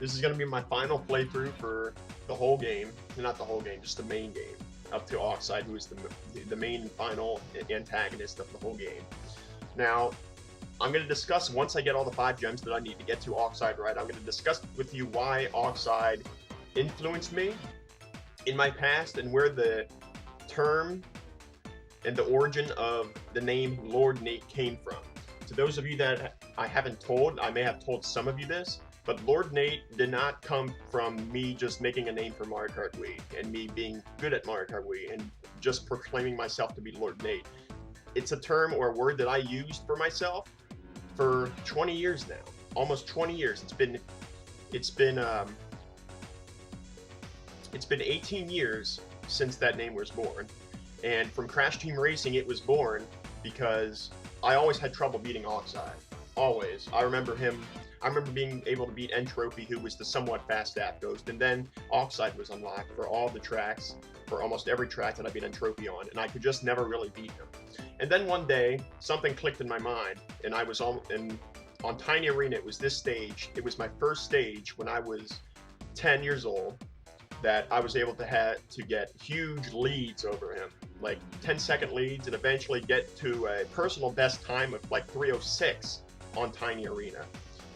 This is going to be my final playthrough for the whole game. Not the whole game, just the main game. Up to Oxide, who is the main and final antagonist of the whole game. Now, I'm going to discuss, once I get all the 5 gems that I need to get to Oxide right, I'm going to discuss with you why Oxide influenced me in my past and where the term and the origin of the name LordNate came from. To those of you that I haven't told, I may have told some of you this, but LordNate did not come from me just making a name for Mario Kart Wii and me being good at Mario Kart Wii and just proclaiming myself to be LordNate. It's a term or a word that I used for myself for 20 years now, almost 20 years. It's been 18 years since that name was born, and from Crash Team Racing it was born because I always had trouble beating Oxide. Always. I remember being able to beat Entropy, who was the somewhat fast Ghost, and then Oxide was unlocked for all the tracks, for almost every track that I beat Entropy on, and I could just never really beat him. And then one day, something clicked in my mind, and I was on Tiny Arena. It was this stage. It was my first stage when I was 10 years old that I was able to get huge leads over him, like 10-second leads, and eventually get to a personal best time of like 3:06 on Tiny Arena.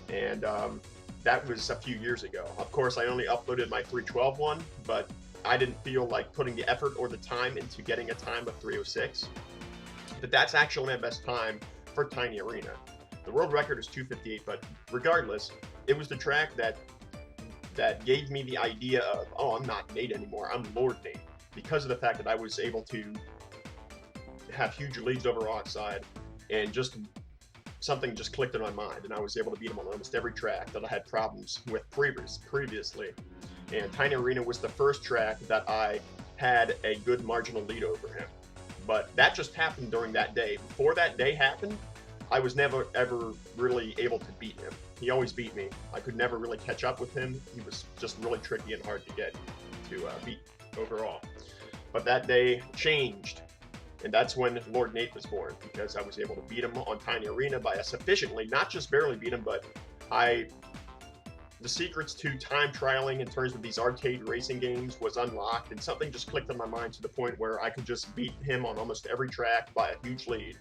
And that was a few years ago. Of course, I only uploaded my 3:12 one, but I didn't feel like putting the effort or the time into getting a time of 3:06. But that's actually my best time for Tiny Arena. The world record is 2:58, but regardless, it was the track that gave me the idea of, oh, I'm not Nate anymore, I'm LordNate, because of the fact that I was able to have huge leads over Oxide, and just something just clicked in my mind, and I was able to beat him on almost every track that I had problems with previously. And Tiny Arena was the first track that I had a good marginal lead over him. But that just happened during that day. Before that day happened, I was never ever really able to beat him. He always beat me. I could never really catch up with him. He was just really tricky and hard to get to beat overall. But that day changed, and that's when LordNate was born, because I was able to beat him on Tiny Arena by a sufficiently, not just barely beat him, but the secrets to time trialing in terms of these arcade racing games was unlocked, and something just clicked in my mind to the point where I could just beat him on almost every track by a huge lead.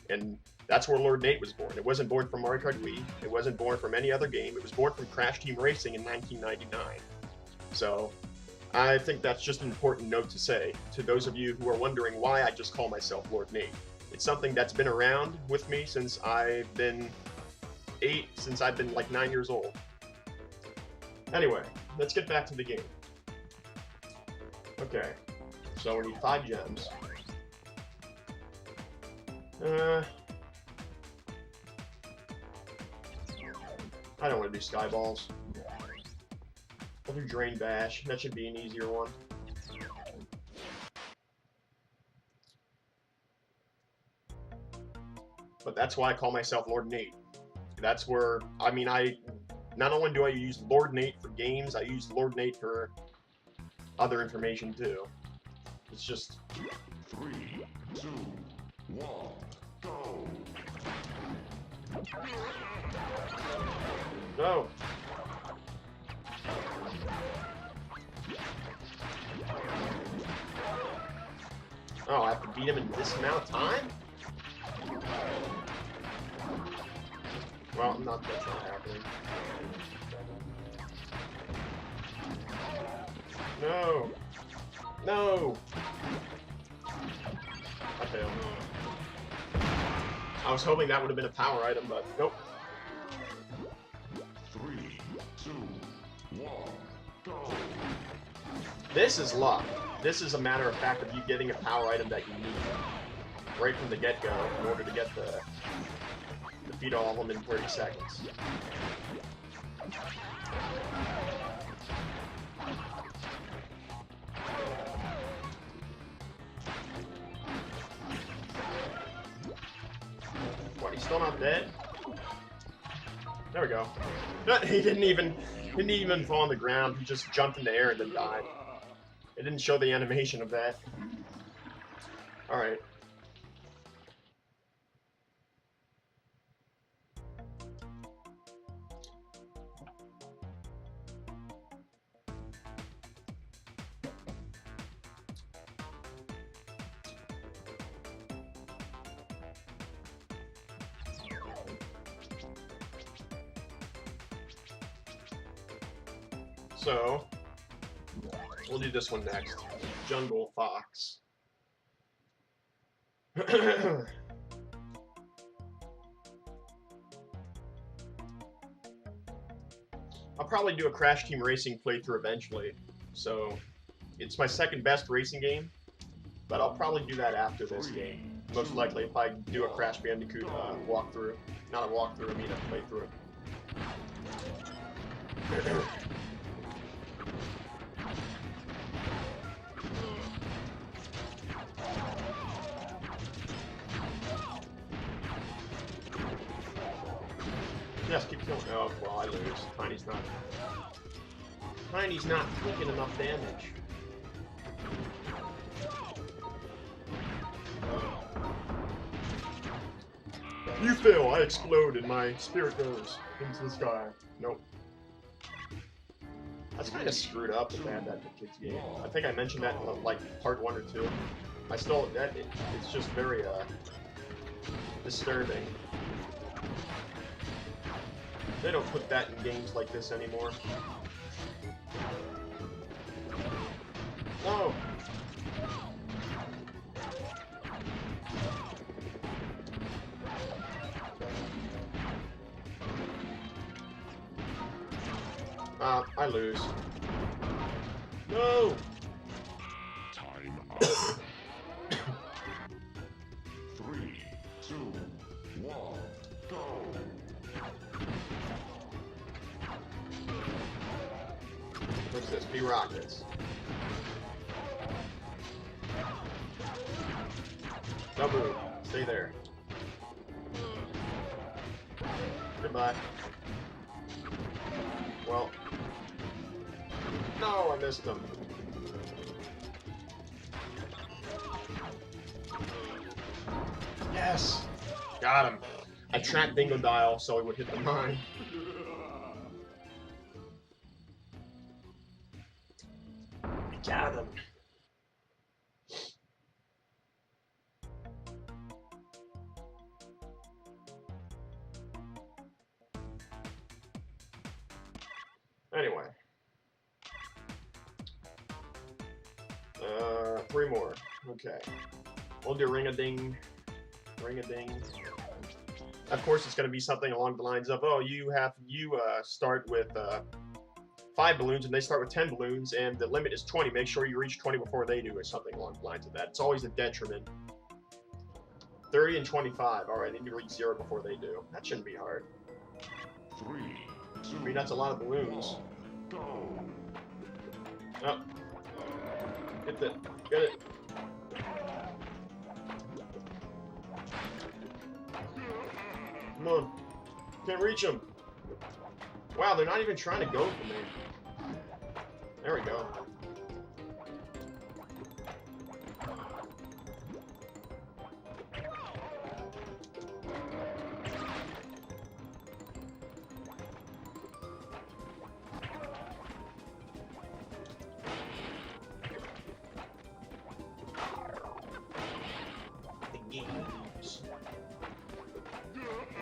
And that's where LordNate was born. It wasn't born from Mario Kart Wii. It wasn't born from any other game. It was born from Crash Team Racing in 1999. So I think that's just an important note to say to those of you who are wondering why I just call myself LordNate. It's something that's been around with me since I've been like 9 years old. Anyway, let's get back to the game. Okay, so we need 5 gems. I don't want to do Sky Balls. I'll do Drain Bash. That should be an easier one. But that's why I call myself LordNate. That's where, I mean, not only do I use LordNate for games, I use LordNate for other information too. It's just 3, 2, 1, go! no. Oh, I have to beat him in this amount of time? Well, that's not happening. No! No! I failed. I was hoping that would have been a power item, but nope. 3, 2, 1, go! This is luck. This is a matter of fact of you getting a power item that you need right from the get-go in order to get defeat all of them in 30 seconds. What, he's still not dead? There we go. No, he didn't even fall on the ground. He just jumped in the air and then died. It didn't show the animation of that. Alright. So, we'll do this one next. Jungle Fox. I'll probably do a Crash Team Racing playthrough eventually. So, it's my second best racing game, but I'll probably do that after this game. Most likely, if I do a Crash Bandicoot walkthrough. Not a walkthrough, I mean a playthrough. Yes, keep killing. Oh, well, I lose. Tiny's not taking enough damage. You fail, I explode, and my spirit goes into the sky. Nope. That's kind of screwed up if they had that in the kids' game. I think I mentioned that in like part 1 or 2. It's just very disturbing. They don't put that in games like this anymore. No! I lose. No! Time up. 3, 2, 1, go. What's this? Be rockets. Double. Stay there. Goodbye. Well. No, I missed him. Yes! Got him. I tracked Dingo Dial so he would hit the mine. Got him. Anyway. 3 more. Okay. We'll do ring-a-ding. Ring-a-ding. Of course, it's going to be something along the lines of, oh, you start with 5 balloons, and they start with 10 balloons, and the limit is 20. Make sure you reach 20 before they do, or something along the lines of that. It's always a detriment. 30 and 25. Alright, they need to reach 0 before they do. That shouldn't be hard. 3, 2, I mean, that's a lot of balloons. go. Oh. Get it. Come on. Can't reach them. Wow, they're not even trying to go for me. There we go.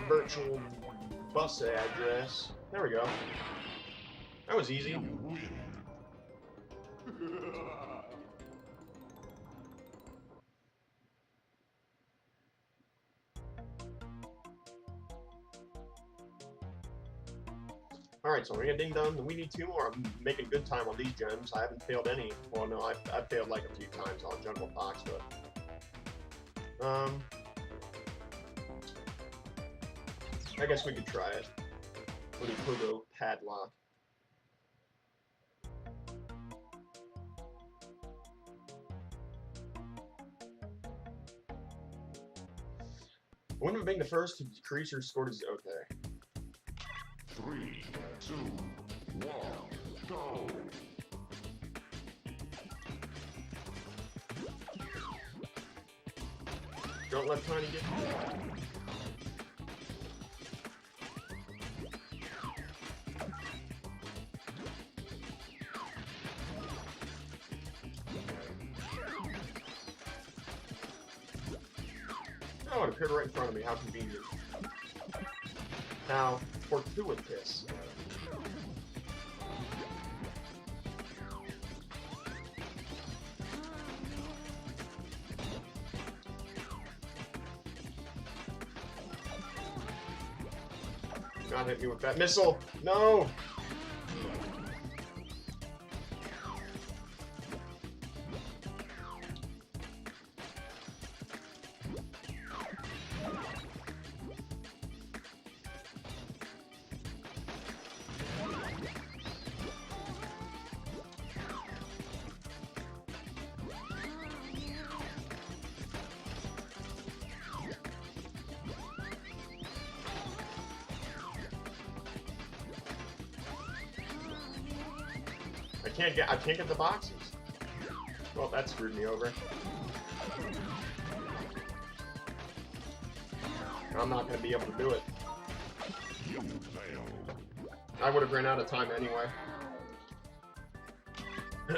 Virtual bus address. There we go. That was easy. Alright, so ring-a-ding done. We need 2 more. I'm making good time on these gems. I haven't failed any. Well, no, I've failed like a few times on Jungle Fox, but... I guess we could try it. For the Pogo Padlock. Wouldn't have been the first to decrease your score to... Okay. 3, 2, 1, go. Don't let Tiny get... Oh, it appeared right in front of me. How convenient. How fortuitous. not hit me with that missile. No. I can't get the boxes. Well, that screwed me over. I'm not going to be able to do it. I would have ran out of time anyway. 3,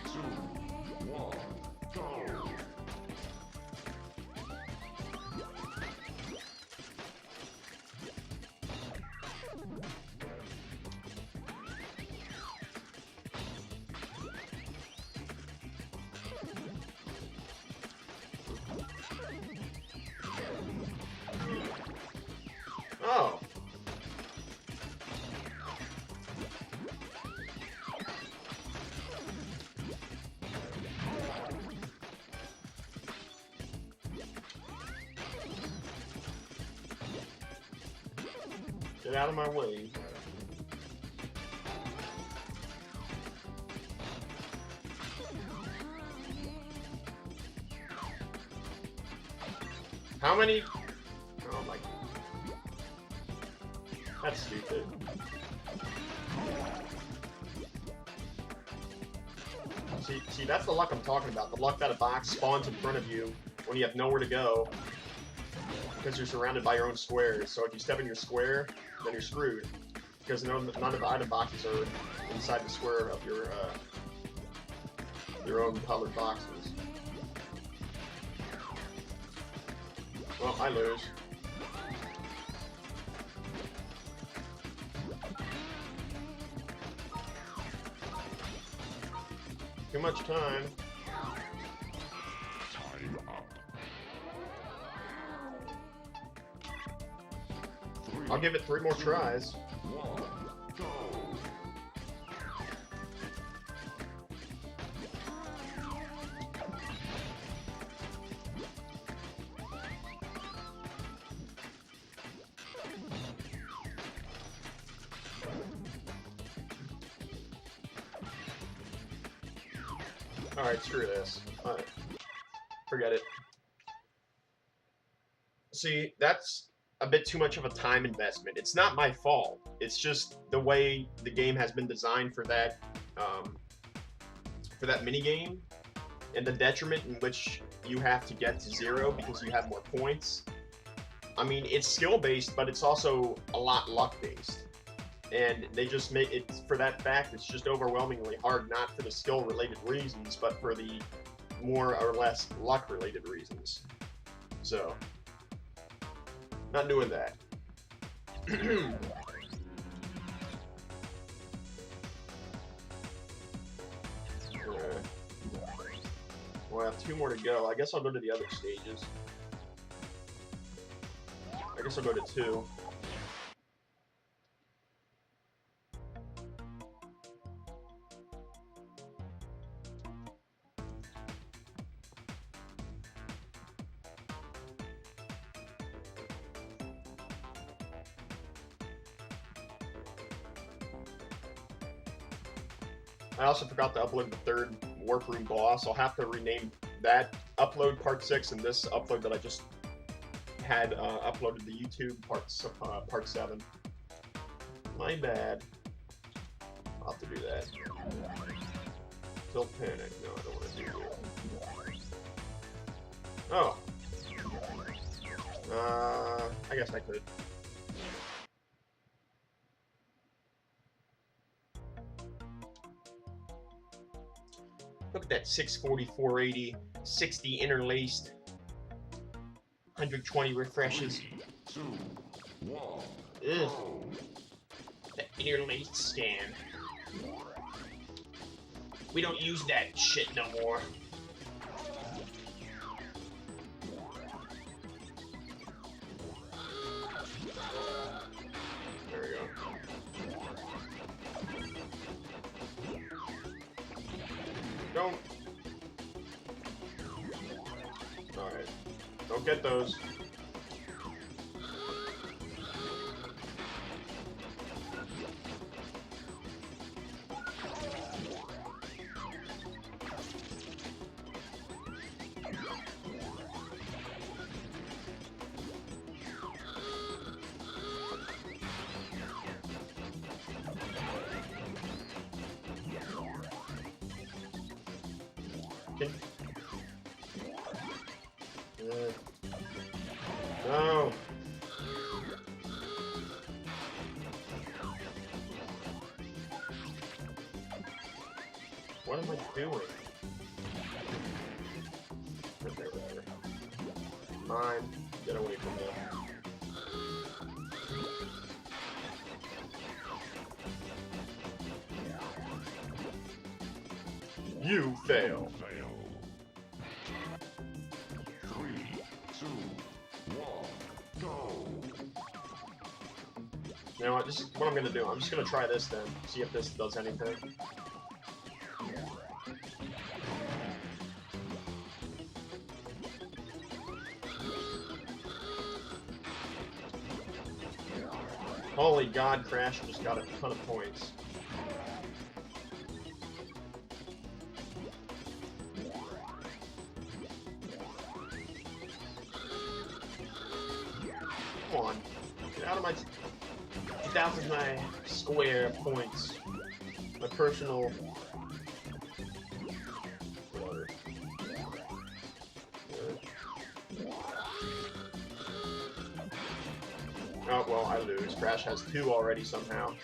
2, 1, go! Oh. Get out of my way. How many? Oh my. That's stupid. See, that's the luck I'm talking about. The luck that a box spawns in front of you when you have nowhere to go because you're surrounded by your own squares. So if you step in your square, then you're screwed because none of the item boxes are inside the square of your own colored boxes. Well, I lose. Too much time. Time up. I'll give it 3 more tries. 1, go! Alright, screw this. Alright. Forget it. See, that's a bit too much of a time investment. It's not my fault. It's just the way the game has been designed for that mini game, and the detriment in which you have to get to 0 because you have more points. I mean, it's skill-based, but it's also a lot luck-based. And they just make it, for that fact, it's just overwhelmingly hard, not for the skill-related reasons, but for the more or less luck-related reasons. So, not doing that. Well, I have 2 more to go. I guess I'll go to the other stages. I guess I'll go to 2. I also forgot to upload the 3rd Warp Room boss. I'll have to rename that upload Part 6 and this upload that I just had uploaded to YouTube Part 7. My bad. I'll have to do that. Still panic. No, I don't want to do that. Oh. I guess I could. Look at that 640, 480, 60 interlaced, 120 refreshes. 3, 2, 1, Ugh. go! The interlaced scan. We don't use that shit no more. Don't. Alright. Don't get those. No. What am I doing? There. Mine. Get away from them. You fail. 3, 2, 1, go. You know what? This is what I'm gonna do. I'm just gonna try this then. See if this does anything. Holy God, Crash just got a ton of points. Come on. Get out of my... Get out of my square points. My personal... Whatever. Oh, well, I lose. Crash has 2 already somehow.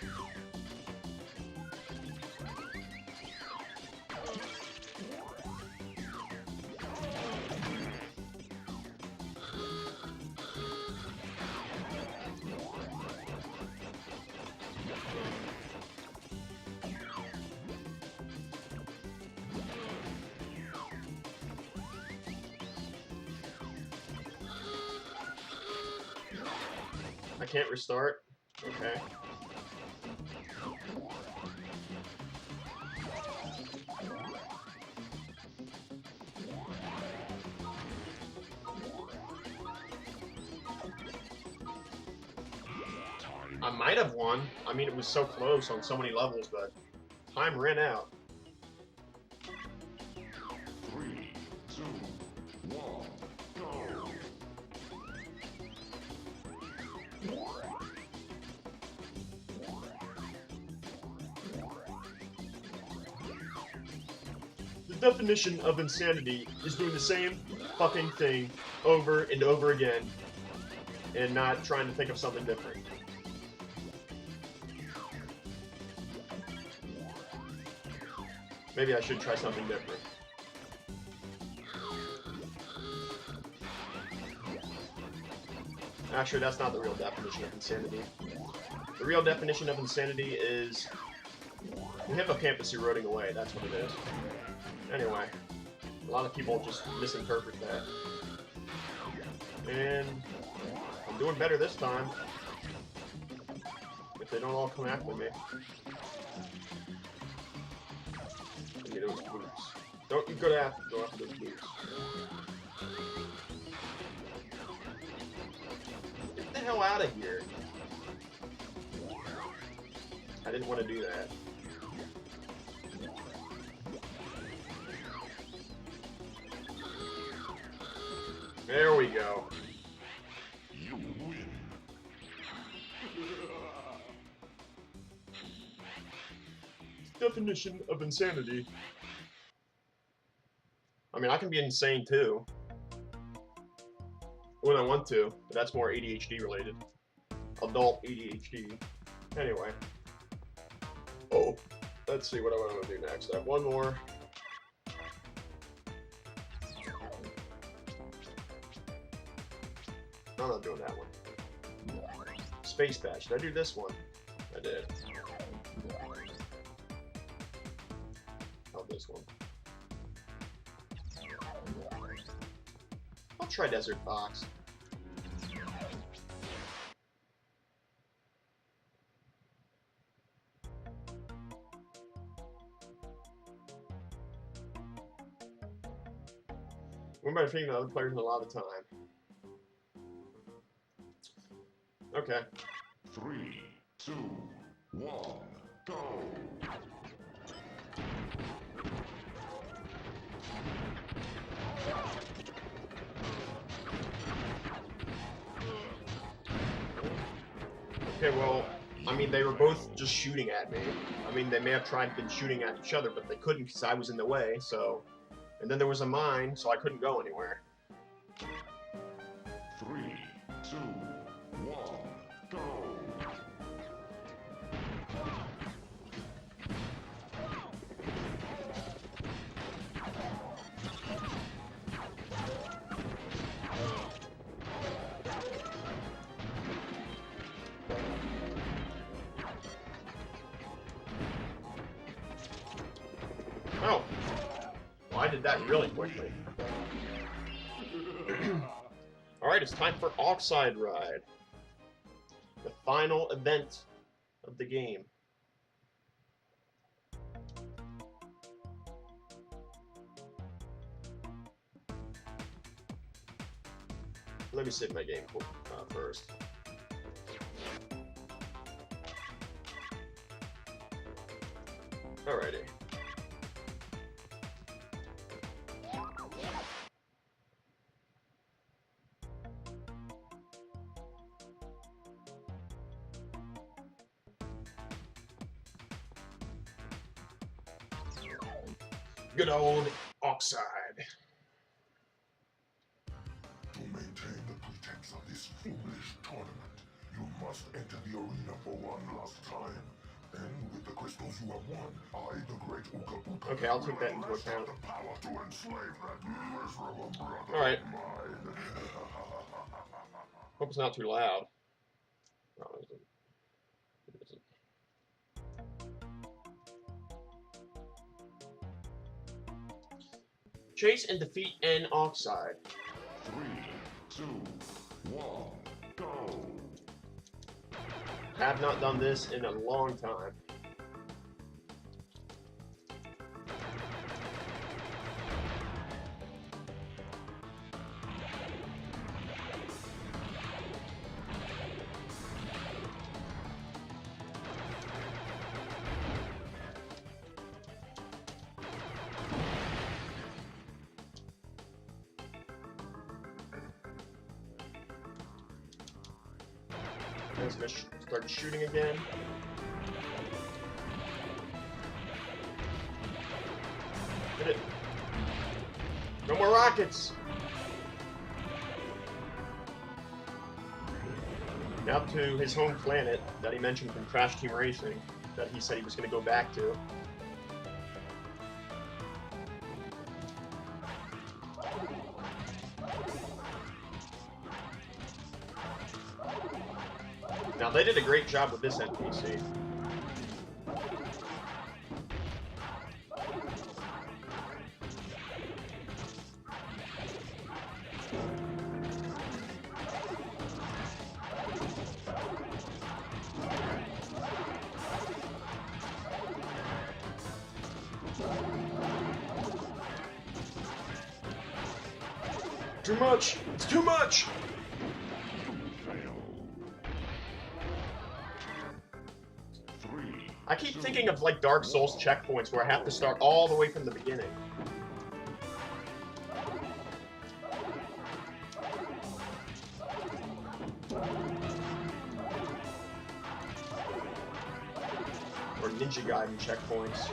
I can't restart? Okay. I might have won. I mean, it was so close on so many levels, but time ran out. 3, 2, 1, go. The definition of insanity is doing the same fucking thing over and over again and not trying to think of something different. Maybe I should try something different. Actually, that's not the real definition of insanity. The real definition of insanity is the hippocampus eroding away. That's what it is. Anyway, a lot of people just misinterpret that. And I'm doing better this time. If they don't all come after me. Give me those boots. Don't you go after those boots. Get the hell out of here. I didn't want to do that. There we go. You win. Definition of insanity. I mean, I can be insane too. When I want to, but that's more ADHD related. Adult ADHD. Anyway. Oh, let's see what I want to do next. I have one more. I'm not doing that one. Space Patch. Did I do this one? I did. Oh, this one. I'll try Desert Fox. Win by defeating the other players in a lot of time. Okay. 3, 2, 1, go! Okay, well, I mean, they were both just shooting at me. I mean, they may have tried been shooting at each other, but they couldn't because I was in the way, so... And then there was a mine, so I couldn't go anywhere. 3, 2, 1, go! Oh! Well, I did that really quickly. Alright, it's time for Oxide Ride. The final event of the game. Let me save my game first. Alrighty. Good old Oxide. To maintain the pretense of this foolish tournament, you must enter the arena for one last time. Then, with the crystals you have won, I, the great Uka-Buka, Okay, I'll take that into will have account. the power to enslave that miserable brother Alright. of mine. Hope it's not too loud. No, it isn't. It isn't. Chase and defeat N Oxide. 3, 2, 1, go! Have not done this in a long time. I'm gonna start shooting again. Hit it. No more rockets! Now to his home planet that he mentioned from Crash Team Racing, that he said he was going to go back to. Now, they did a great job with this NPC. Too much! It's too much! I keep thinking of like Dark Souls checkpoints where I have to start all the way from the beginning. Or Ninja Gaiden checkpoints.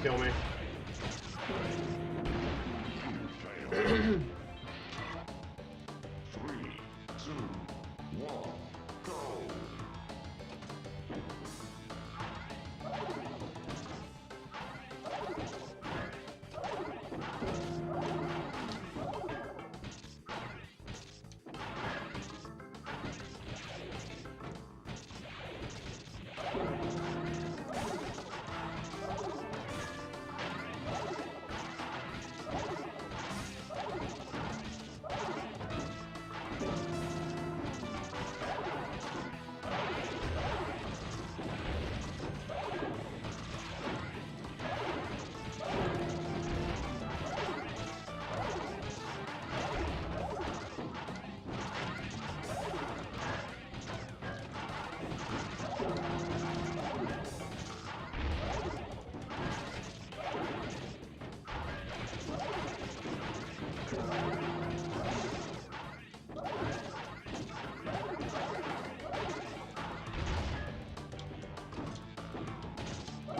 kill me. 3, 2, 1, go!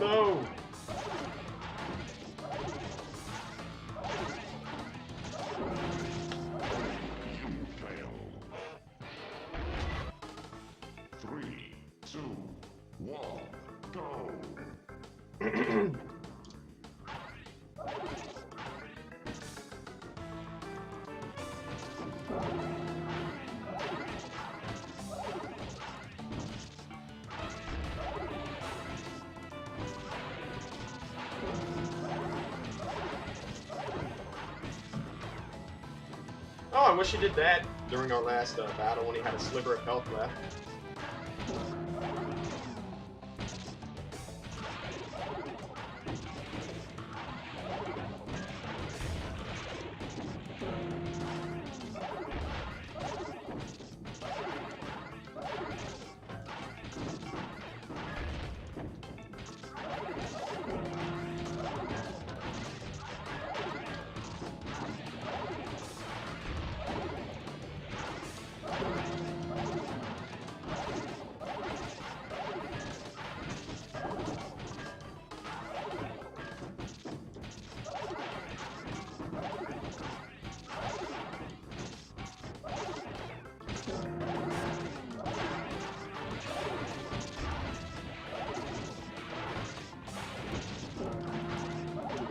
No! You fail. 3, 2, 1, go! Oh, I wish he did that during our last battle when he had a sliver of health left.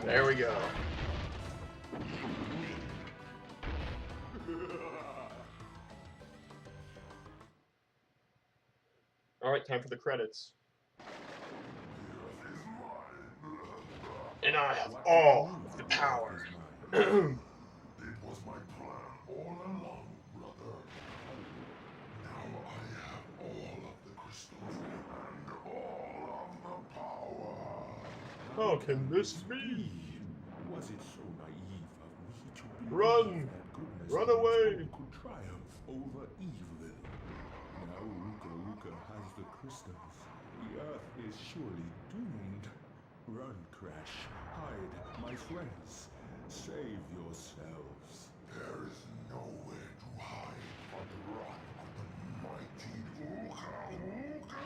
There we go. Alright, time for the credits. And I have all of the power. It was my plan all along, brother. Now I have all of the crystals and all of the power. How can this be? Was it so naive of me to believe Run! that goodness Run and away! evil could triumph over evil? Now Uka has the crystals. The Earth is surely doomed. Run, Crash. Hide, my friends. Save yourselves. There is nowhere to hide but the wrath of the mighty Uka Uka.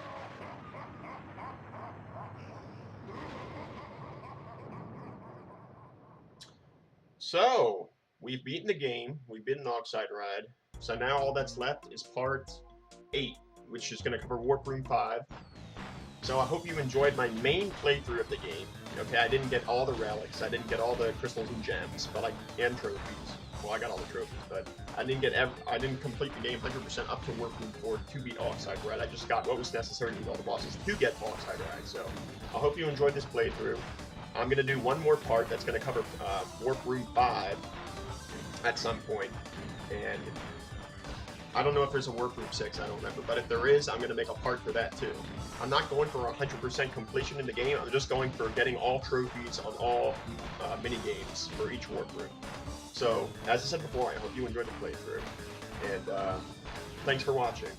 So, we've beaten the game, we've beaten Oxide Ride, so now all that's left is part 8, which is going to cover Warp Room 5. So I hope you enjoyed my main playthrough of the game. Okay, I didn't get all the relics, I didn't get all the crystals and gems, and trophies. Well, I got all the trophies, but I didn't complete the game 100% up to Warp Room 4 to beat Oxide Ride. I just got what was necessary to beat all the bosses to get Oxide Ride. So I hope you enjoyed this playthrough. I'm going to do one more part that's going to cover Warp Room 5 at some point, and I don't know if there's a Warp Room 6, I don't remember, but if there is, I'm going to make a part for that too. I'm not going for 100% completion in the game, I'm just going for getting all trophies on all mini-games for each Warp Room. So, as I said before, I hope you enjoyed the playthrough, and thanks for watching.